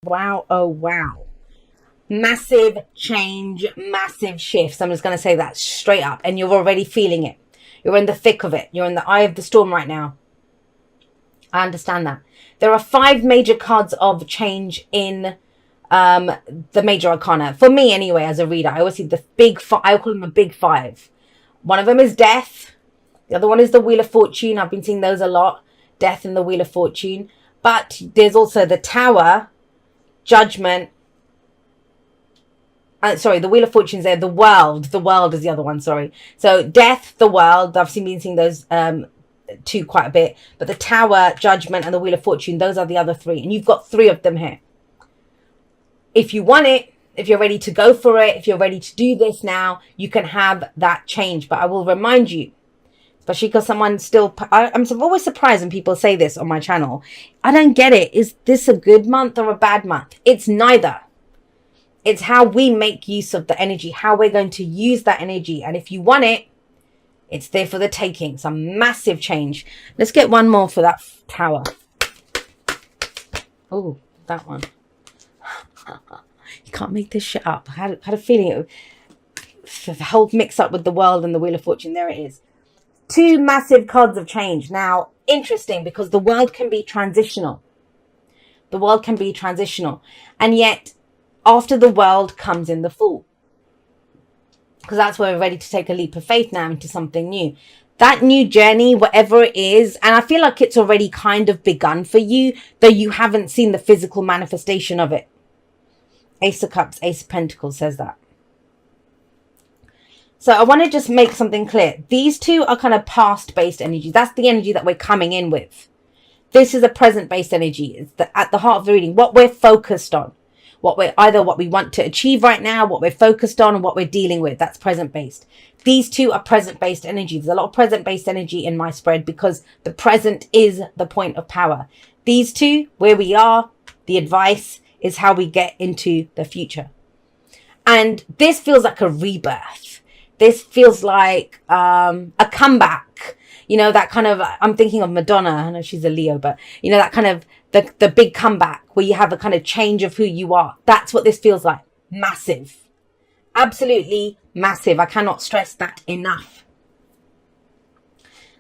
Wow. Oh, wow. Massive change, massive shifts. I'm just going to say that straight up. And you're already feeling it. You're in the thick of it. You're in the eye of the storm right now. I understand that. There are 5 major cards of change in the major arcana. For me, anyway, as a reader, I always see the big five. I call them the big 5. One of them is death. The other one is the Wheel of Fortune. I've been seeing those a lot. Death and the Wheel of Fortune. But there's also the Tower, Judgment. Sorry, the Wheel of Fortune's there. The World. The World is the other one, sorry. So Death, the World. I've been seeing those 2 quite a bit. But the Tower, Judgment, and the Wheel of Fortune, those are the other 3. And you've got 3 of them here. If you want it, if you're ready to go for it, if you're ready to do this now, you can have that change. But I will remind you, especially because someone still, I'm always surprised when people say this on my channel. I don't get it. Is this a good month or a bad month? It's neither. It's how we make use of the energy, how we're going to use that energy. And if you want it, it's there for the taking. It's a massive change. Let's get one more for that Tower. Oh, that one. You can't make this shit up. I had a feeling the whole mix up with the World and the Wheel of Fortune. There it is. 2 massive cards of change. Now, interesting, because the World can be transitional. The World can be transitional. And yet, after the World comes in the Fool. Because that's where we're ready to take a leap of faith now into something new. That new journey, whatever it is, and I feel like it's already kind of begun for you, though you haven't seen the physical manifestation of it. Ace of Cups, Ace of Pentacles says that. So I want to just make something clear. These 2 are kind of past-based energy. That's the energy that we're coming in with. This is a present-based energy. It's at the heart of the reading. What we're focused on. Either what we want to achieve right now, what we're focused on, and what we're dealing with. That's present-based. These 2 are present-based energy. There's a lot of present-based energy in my spread because the present is the point of power. These 2, where we are, the advice is how we get into the future. And this feels like a rebirth. This feels like a comeback. You know, that kind of, I'm thinking of Madonna. I know she's a Leo, but you know, that kind of the big comeback where you have a kind of change of who you are. That's what this feels like. Massive. Absolutely massive. I cannot stress that enough.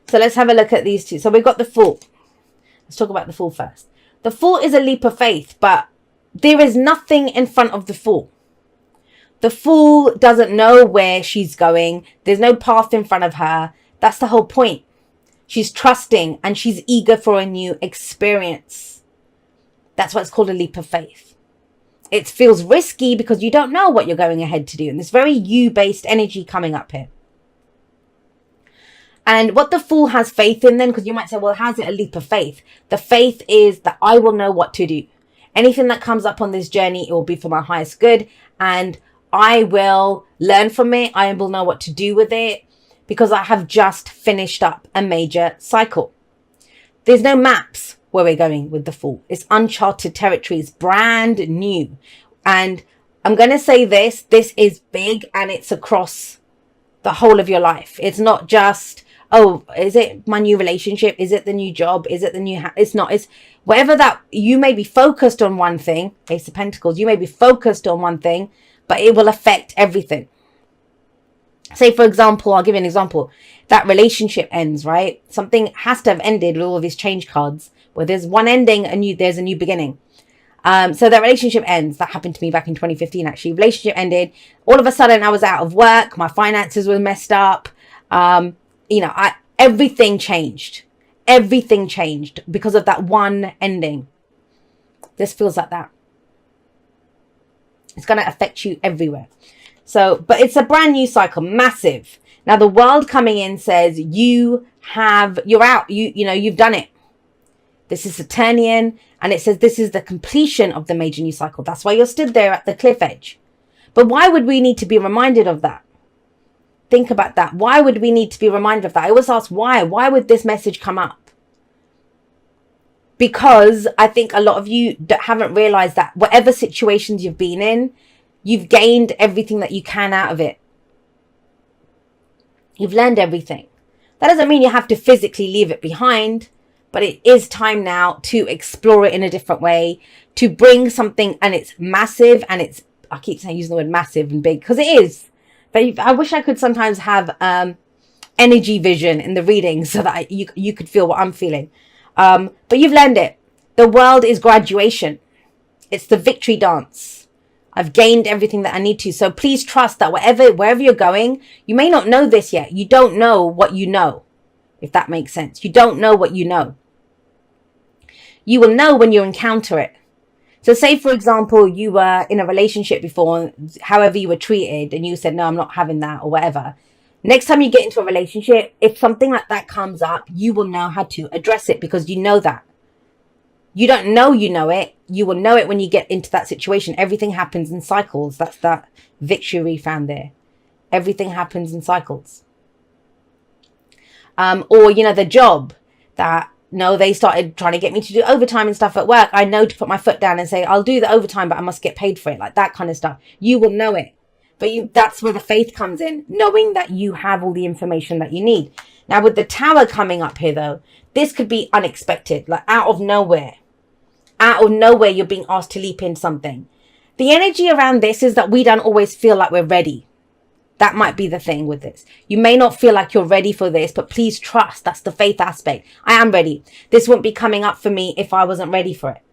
So let's have a look at these 2. So we've got the Fool. Let's talk about the Fool first. The Fool is a leap of faith, but there is nothing in front of the Fool. The Fool doesn't know where she's going. There's no path in front of her. That's the whole point. She's trusting and she's eager for a new experience. That's why it's called a leap of faith. It feels risky because you don't know what you're going ahead to do. And there's very you-based energy coming up here. And what the Fool has faith in then, because you might say, well, how's it a leap of faith? The faith is that I will know what to do. Anything that comes up on this journey, it will be for my highest good. And I will learn from it. I will know what to do with it because I have just finished up a major cycle. There's no maps where we're going with the Fool. It's uncharted territory. It's brand new. And I'm going to say this is big and it's across the whole of your life. It's not just, oh, is it my new relationship? Is it the new job? Is it the new it's not. It's whatever that you may be focused on one thing, Ace of Pentacles, you may be focused on one thing, but it will affect everything. Say, for example, I'll give you an example. That relationship ends, right? Something has to have ended with all of these change cards where there's one ending and there's a new beginning. So that relationship ends. That happened to me back in 2015, actually. Relationship ended. All of a sudden, I was out of work. My finances were messed up. Everything changed. Everything changed because of that one ending. This feels like that. It's going to affect you everywhere. So, but it's a brand new cycle, massive. Now the World coming in says you're out. You've done it. This is Saturnian, and it says this is the completion of the major new cycle. That's why you're stood there at the cliff edge. But why would we need to be reminded of that? Think about that. Why would we need to be reminded of that? I always ask why. Why would this message come up? Because I think a lot of you haven't realized that whatever situations you've been in, you've gained everything that you can out of it. You've learned everything. That doesn't mean you have to physically leave it behind, but it is time now to explore it in a different way, to bring something, and it's massive, and it's, I keep saying, using the word massive and big, because it is. But I wish I could sometimes have energy vision in the reading so that you could feel what I'm feeling. But you've learned it. The world is graduation. It's the victory dance. I've gained everything that I need to. So please trust that wherever you're going, you may not know this yet. You don't know what you know, if that makes sense. You don't know what you know. You will know when you encounter it. So say, for example, you were in a relationship before, however you were treated, and you said, no, I'm not having that, or whatever. Next time you get into a relationship, if something like that comes up, you will know how to address it, because you know that. You don't know you know it. You will know it when you get into that situation. Everything happens in cycles. That's that victory found there. Everything happens in cycles. Or, the job that, no, they started trying to get me to do overtime and stuff at work. I know to put my foot down and say, I'll do the overtime, but I must get paid for it. Like that kind of stuff. You will know it. But that's where the faith comes in, knowing that you have all the information that you need. Now, with the Tower coming up here, though, this could be unexpected, like out of nowhere. Out of nowhere, you're being asked to leap in something. The energy around this is that we don't always feel like we're ready. That might be the thing with this. You may not feel like you're ready for this, but please trust. That's the faith aspect. I am ready. This wouldn't be coming up for me if I wasn't ready for it.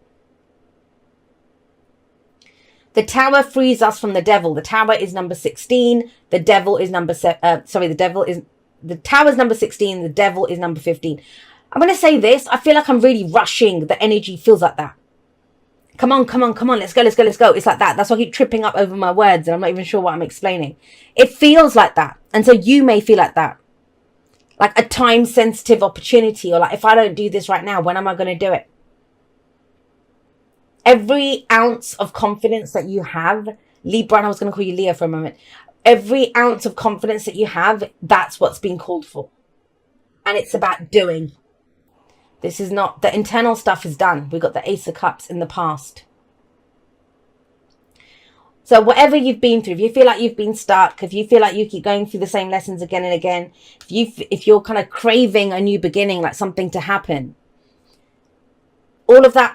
The Tower frees us from the devil. The Tower is number 16. The devil is number the Tower is number 16. The devil is number 15. I'm going to say this. I feel like I'm really rushing. The energy feels like that. Come on. Let's go. It's like that. That's why I keep tripping up over my words and I'm not even sure what I'm explaining. It feels like that. And so you may feel like that. Like a time sensitive opportunity, or like, if I don't do this right now, when am I going to do it? Every ounce of confidence that you have, Libra, and I was going to call you Leo for a moment. Every ounce of confidence that you have, that's what's being called for. And it's about doing. This is not, the internal stuff is done. We got the Ace of Cups in the past. So whatever you've been through, if you feel like you've been stuck, if you feel like you keep going through the same lessons again and again, if you're kind of craving a new beginning, like something to happen, all of that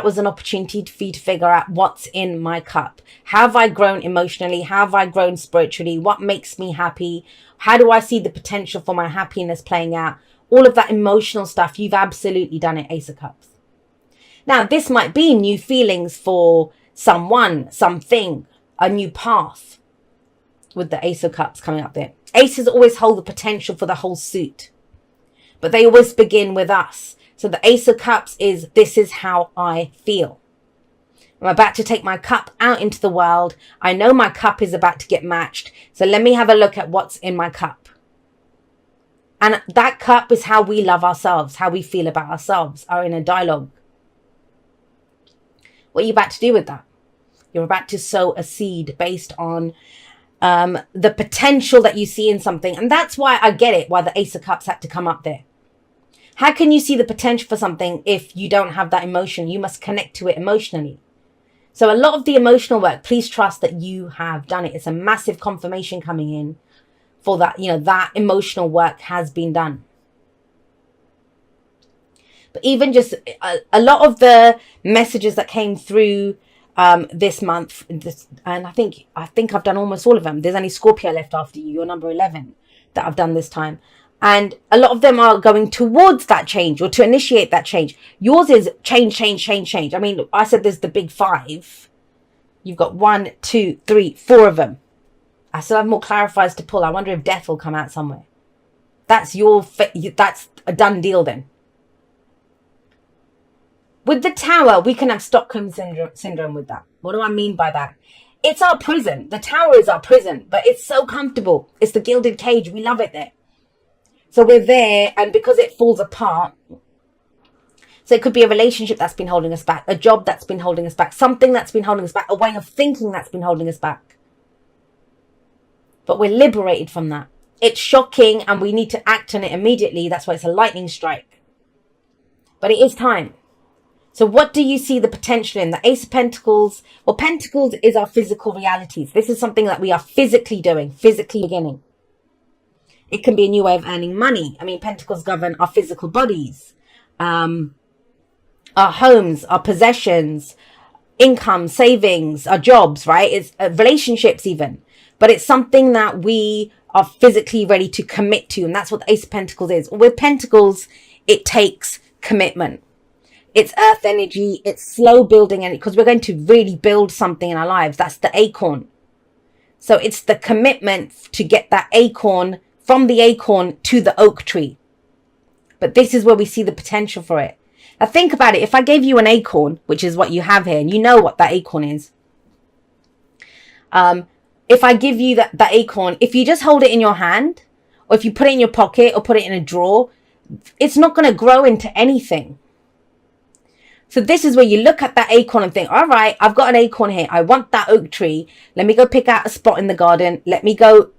was an opportunity for you to figure out what's in my cup. Have I grown emotionally? Have I grown spiritually? What makes me happy? How do I see the potential for my happiness playing out? All of that emotional stuff, you've absolutely done it, Ace of Cups. Now, this might be new feelings for someone, something, a new path with the Ace of Cups coming up there. Aces always hold the potential for the whole suit, but they always begin with us. So the Ace of Cups is, this is how I feel. I'm about to take my cup out into the world. I know my cup is about to get matched. So let me have a look at what's in my cup. And that cup is how we love ourselves, how we feel about ourselves, our inner dialogue. What are you about to do with that? You're about to sow a seed based on the potential that you see in something. And that's why I get it, why the Ace of Cups had to come up there. How can you see the potential for something if you don't have that emotion? You must connect to it emotionally. So a lot of the emotional work, please trust that you have done it. It's a massive confirmation coming in for that, that emotional work has been done. But even just a lot of the messages that came through this month, and I think I've done almost all of them. There's only Scorpio left after you. You're number 11 that I've done this time. And a lot of them are going towards that change or to initiate that change. Yours is change. I mean, I said there's the big 5. You've got 1, 2, 3, 4 of them. I still have more clarifiers to pull. I wonder if death will come out somewhere. That's that's a done deal then. With the Tower, we can have Stockholm syndrome with that. What do I mean by that? It's our prison. The Tower is our prison, but it's so comfortable. It's the gilded cage. We love it there. So we're there, and because it falls apart, so it could be a relationship that's been holding us back, a job that's been holding us back, something that's been holding us back, a way of thinking that's been holding us back. But we're liberated from that. It's shocking and we need to act on it immediately. That's why it's a lightning strike. But it is time. So what do you see the potential in? The Ace of Pentacles. Well, Pentacles is our physical realities. This is something that we are physically doing, physically beginning. It can be a new way of earning money. I mean, Pentacles govern our physical bodies. our homes, our possessions, income, savings, our jobs, right? It's relationships even. But it's something that we are physically ready to commit to. And that's what the Ace of Pentacles is. With Pentacles, it takes commitment. It's earth energy. It's slow building. And because we're going to really build something in our lives, that's the acorn. So it's the commitment to get that acorn, from the acorn to the oak tree. But this is where we see the potential for it. Now think about it. If I gave you an acorn, which is what you have here, and you know what that acorn is. If I give you that acorn, if you just hold it in your hand, or if you put it in your pocket or put it in a drawer, it's not going to grow into anything. So this is where you look at that acorn and think, all right, I've got an acorn here. I want that oak tree. Let me go pick out a spot in the garden. Let me go,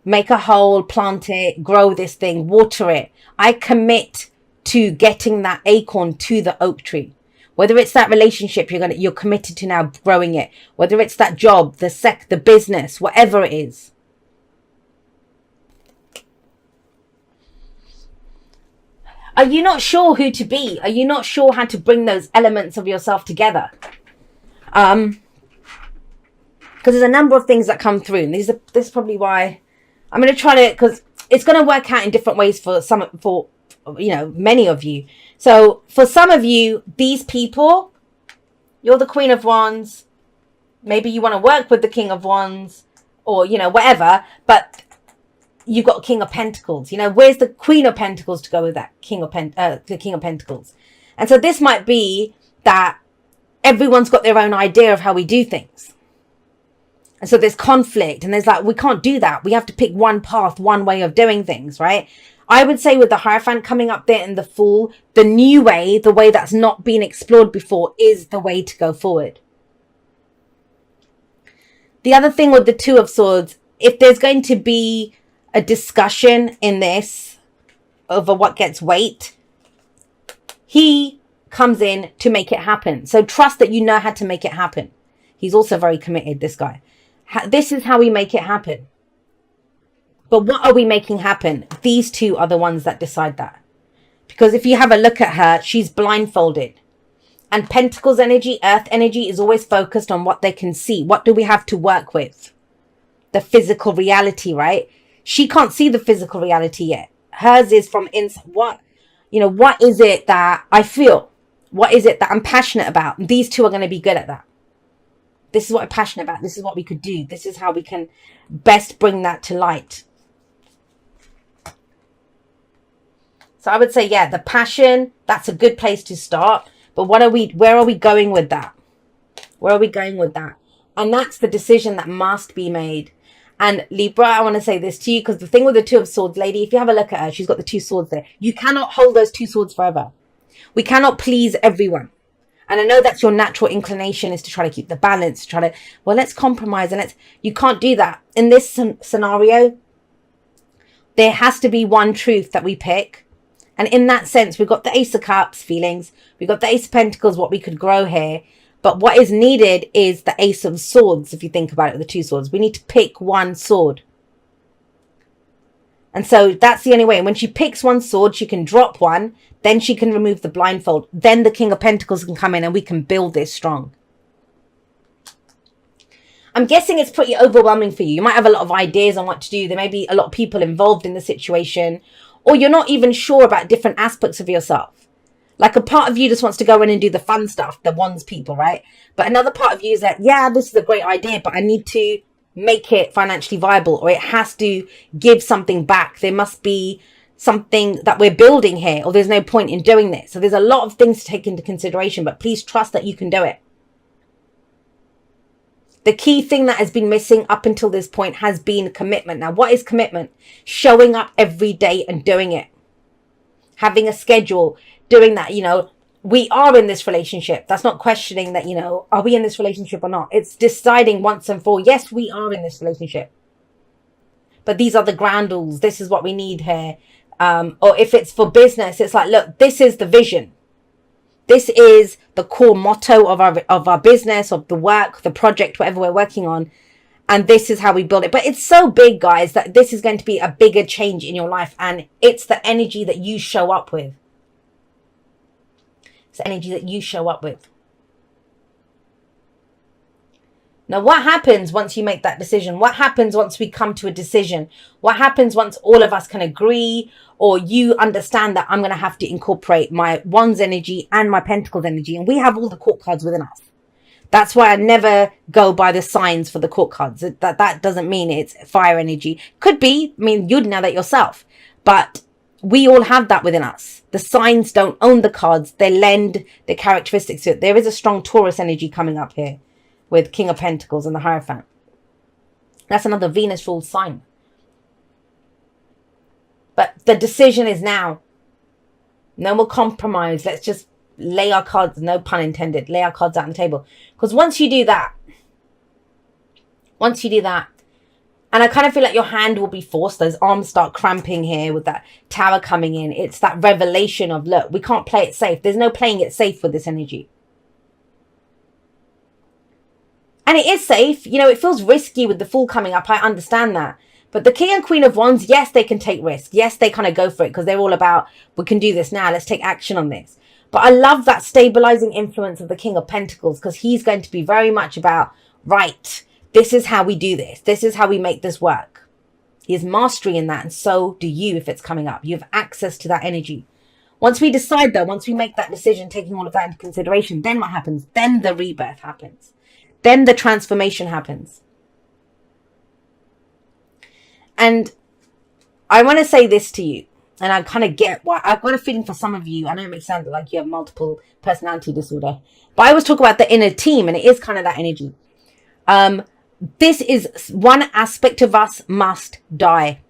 make a hole, plant it, grow this thing, water it. I commit to getting that acorn to the oak tree. Whether it's that relationship you're committed to now growing it, whether it's that job, the business, whatever it is. Are you not sure who to be? Are you not sure how to bring those elements of yourself together? Because there's a number of things that come through. And this is probably why I'm going to try to, because it's going to work out in different ways for many of you. So for some of you, these people, you're the Queen of Wands. Maybe you want to work with the King of Wands or, whatever, but you've got King of Pentacles. Where's the Queen of Pentacles to go with that the King of Pentacles? And so this might be that everyone's got their own idea of how we do things. And so there's conflict and there's we can't do that. We have to pick one path, one way of doing things, right? I would say with the Hierophant coming up there in the Fool, the new way, the way that's not been explored before, is the way to go forward. The other thing with the Two of Swords, if there's going to be a discussion in this over what gets weight, he comes in to make it happen. So trust that you know how to make it happen. He's also very committed, this guy. This is how we make it happen. But what are we making happen? These two are the ones that decide that. Because if you have a look at her, she's blindfolded. And Pentacles energy, Earth energy, is always focused on what they can see. What do we have to work with? The physical reality, right? She can't see the physical reality yet. Hers is from inside. What is it that I feel? What is it that I'm passionate about? These two are going to be good at that. This is what I'm passionate about. This is what we could do. This is how we can best bring that to light. So I would say, yeah, the passion, that's a good place to start. But where are we going with that? Where are we going with that? And that's the decision that must be made. And Libra, I want to say this to you, because the thing with the Two of Swords, lady, if you have a look at her, she's got the two swords there. You cannot hold those two swords forever. We cannot please everyone. And I know that's your natural inclination, is to try to keep the balance, let's compromise. And you can't do that. In this scenario, there has to be one truth that we pick. And in that sense, we've got the Ace of Cups feelings. We've got the Ace of Pentacles, what we could grow here. But what is needed is the Ace of Swords, if you think about it, the two swords. We need to pick one sword. And so that's the only way. And when she picks one sword, she can drop one. Then she can remove the blindfold. Then the King of Pentacles can come in and we can build this strong. I'm guessing it's pretty overwhelming for you. You might have a lot of ideas on what to do. There may be a lot of people involved in the situation. Or you're not even sure about different aspects of yourself. Like a part of you just wants to go in and do the fun stuff, the Wands people, right? But another part of you is that, yeah, this is a great idea, but I need to make it financially viable, or it has to give something back. There must be something that we're building here, or there's no point in doing this. So there's a lot of things to take into consideration, but please trust that you can do it. The key thing that has been missing up until this point has been commitment. Now, what is commitment? Showing up every day and doing it. Having a schedule, doing that, we are in this relationship. That's not questioning that, are we in this relationship or not? It's deciding once and for all, yes, we are in this relationship. But these are the ground rules. This is what we need here. Or if it's for business, it's like, look, this is the vision. This is the core motto of our business, of the work, the project, whatever we're working on. And this is how we build it. But it's so big, guys, that this is going to be a bigger change in your life. And it's the energy that you show up with. It's the energy that you show up with. Now, what happens once you make that decision? What happens once we come to a decision? What happens once all of us can agree, or you understand that I'm going to have to incorporate my Wands energy and my Pentacles energy, and we have all the court cards within us. That's why I never go by the signs for the court cards. That doesn't mean it's fire energy. Could be. I mean, you'd know that yourself. But we all have that within us. The signs don't own the cards. They lend the characteristics to it. There is a strong Taurus energy coming up here with King of Pentacles and the Hierophant. That's another Venus ruled sign. But the decision is now. No more compromise. Let's just lay our cards, no pun intended, lay our cards out on the table. Because once you do that, and I kind of feel like your hand will be forced, those arms start cramping here with that tower coming in. It's that revelation of, look, we can't play it safe. There's no playing it safe with this energy. And it is safe. You know, it feels risky with the Fool coming up. I understand that. But the King and Queen of Wands, yes, they can take risks. Yes, they kind of go for it because they're all about, we can do this now. Let's take action on this. But I love that stabilizing influence of the King of Pentacles, because he's going to be very much about, right, this is how we do this. This is how we make this work. He has mastery in that, and so do you if it's coming up. You have access to that energy. Once we decide, though, once we make that decision, taking all of that into consideration, then what happens? Then the rebirth happens. Then the transformation happens. And I want to say this to you. And I kind of get why. I've got a feeling for some of you, I know it makes it sound like you have multiple personality disorder, but I always talk about the inner team, and it is kind of that energy. This is one aspect of us must die.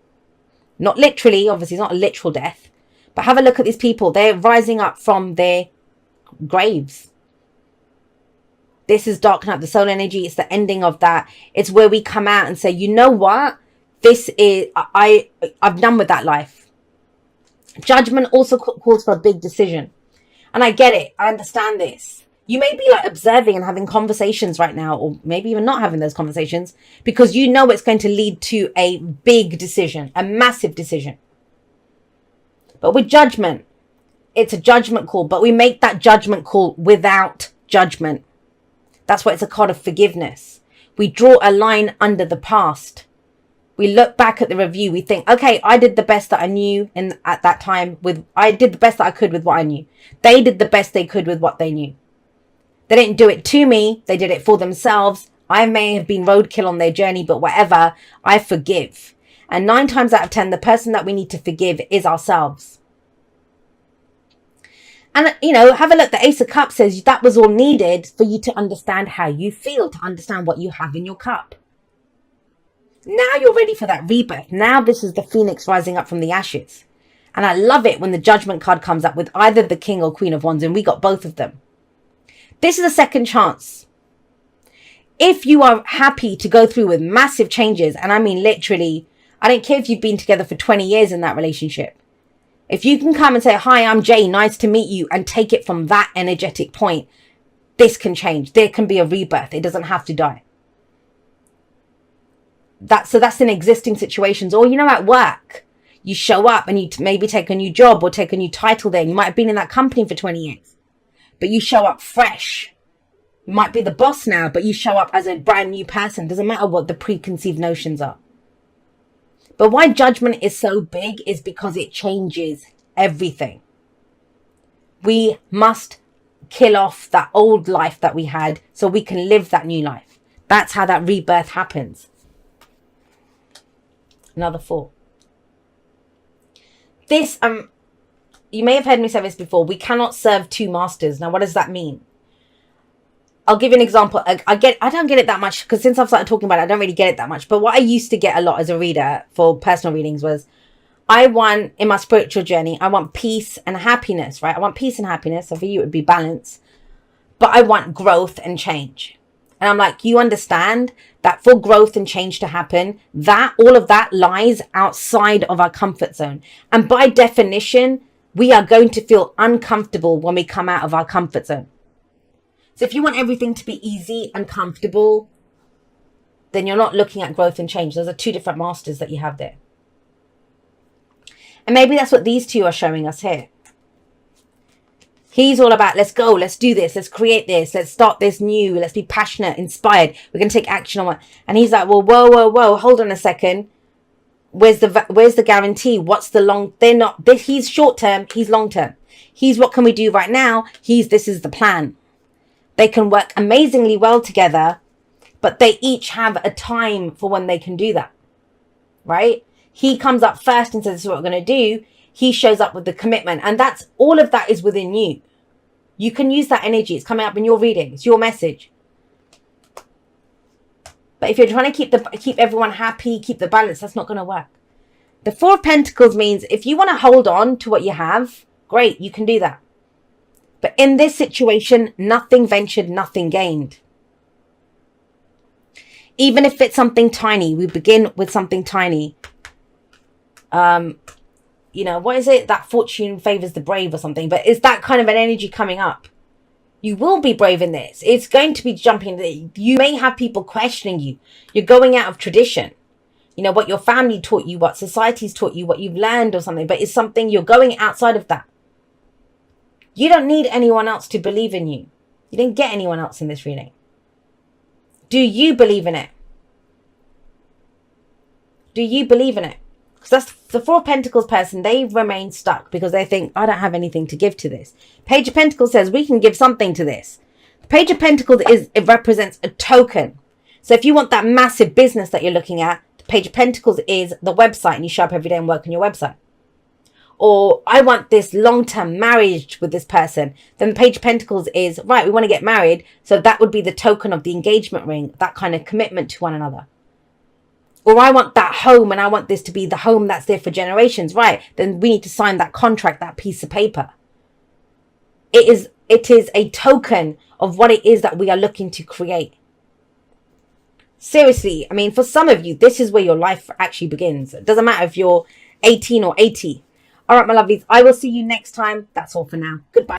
Not literally, obviously, it's not a literal death, but have a look at these people. They're rising up from their graves. This is darkening up the soul energy. It's the ending of that. It's where we come out and say, you know what? This is, I've done with that life. Judgment also calls for a big decision. And I get it. I understand this. You may be like observing and having conversations right now, or maybe even not having those conversations, because you know it's going to lead to a big decision, a massive decision. But with judgment, it's a judgment call, but we make that judgment call without judgment. That's why it's a card of forgiveness. We draw a line under the past. We look back at the review. We think, okay, I did the best that I knew at that time. I did the best that I could with what I knew. They did the best they could with what they knew. They didn't do it to me. They did it for themselves. I may have been roadkill on their journey, but whatever, I forgive. And 9 times out of 10, the person that we need to forgive is ourselves. And, you know, have a look. The Ace of Cups says that was all needed for you to understand how you feel, to understand what you have in your cup. Now you're ready for that rebirth. Now this is the phoenix rising up from the ashes. And I love it when the judgment card comes up with either the King or Queen of Wands, and we got both of them. This is a second chance. If you are happy to go through with massive changes, and I mean literally, I don't care if you've been together for 20 years in that relationship. If you can come and say, hi, I'm Jay, nice to meet you, and take it from that energetic point, this can change. There can be a rebirth. It doesn't have to die. So that's in existing situations. Or, you know, at work, you show up and you maybe take a new job or take a new title there. You might have been in that company for 20 years, but you show up fresh. You might be the boss now, but you show up as a brand new person. Doesn't matter what the preconceived notions are. But why judgment is so big is because it changes everything. We must kill off that old life that we had so we can live that new life. That's how that rebirth happens. Another 4. This, you may have heard me say this before. We cannot serve 2 masters. Now, what does that mean? I'll give you an example. I don't get it that much because since I've started talking about it, I don't really get it that much. But what I used to get a lot as a reader for personal readings was, I want, in my spiritual journey, I want peace and happiness, right? I want peace and happiness. So for you, it would be balance. But I want growth and change. And I'm like, you understand that for growth and change to happen, that all of that lies outside of our comfort zone. And by definition, we are going to feel uncomfortable when we come out of our comfort zone. So if you want everything to be easy and comfortable, then you're not looking at growth and change. Those are 2 different masters that you have there. And maybe that's what these 2 are showing us here. He's all about, let's go, let's do this, let's create this, let's start this new, let's be passionate, inspired, we're going to take action on it. And he's like, well, whoa, hold on a second. Where's the guarantee? What's the long? They're not. He's short term. He's long term. He's what can we do right now? This is the plan. They can work amazingly well together, but they each have a time for when they can do that. Right? He comes up first and says, this is what we're going to do. He shows up with the commitment, and that's all of that is within you. You can use that energy. It's coming up in your reading. It's your message. But if you're trying to keep everyone happy, keep the balance, that's not going to work. The Four of Pentacles means if you want to hold on to what you have, great, you can do that. But in this situation, nothing ventured, nothing gained. Even if it's something tiny, we begin with something tiny. What is it? That fortune favors the brave or something. But is that kind of an energy coming up? You will be brave in this. It's going to be jumping. You may have people questioning you. You're going out of tradition. What your family taught you, what society's taught you, what you've learned or something. But it's something you're going outside of that. You don't need anyone else to believe in you. You didn't get anyone else in this reading. Do you believe in it? Do you believe in it? Because that's the Four of Pentacles person. They remain stuck because they think, I don't have anything to give to this. Page of Pentacles says we can give something to this. The Page of Pentacles it represents a token. So if you want that massive business that you're looking at, the Page of Pentacles is the website, and you show up every day and work on your website. Or I want this long-term marriage with this person. Then the Page of Pentacles is, right, we want to get married. So that would be the token of the engagement ring, that kind of commitment to one another. Or I want that home, and I want this to be the home that's there for generations. Right, then we need to sign that contract, that piece of paper. It is a token of what it is that we are looking to create. Seriously, I mean, for some of you, this is where your life actually begins. It doesn't matter if you're 18 or 80. All right, my lovelies, I will see you next time. That's all for now. Goodbye.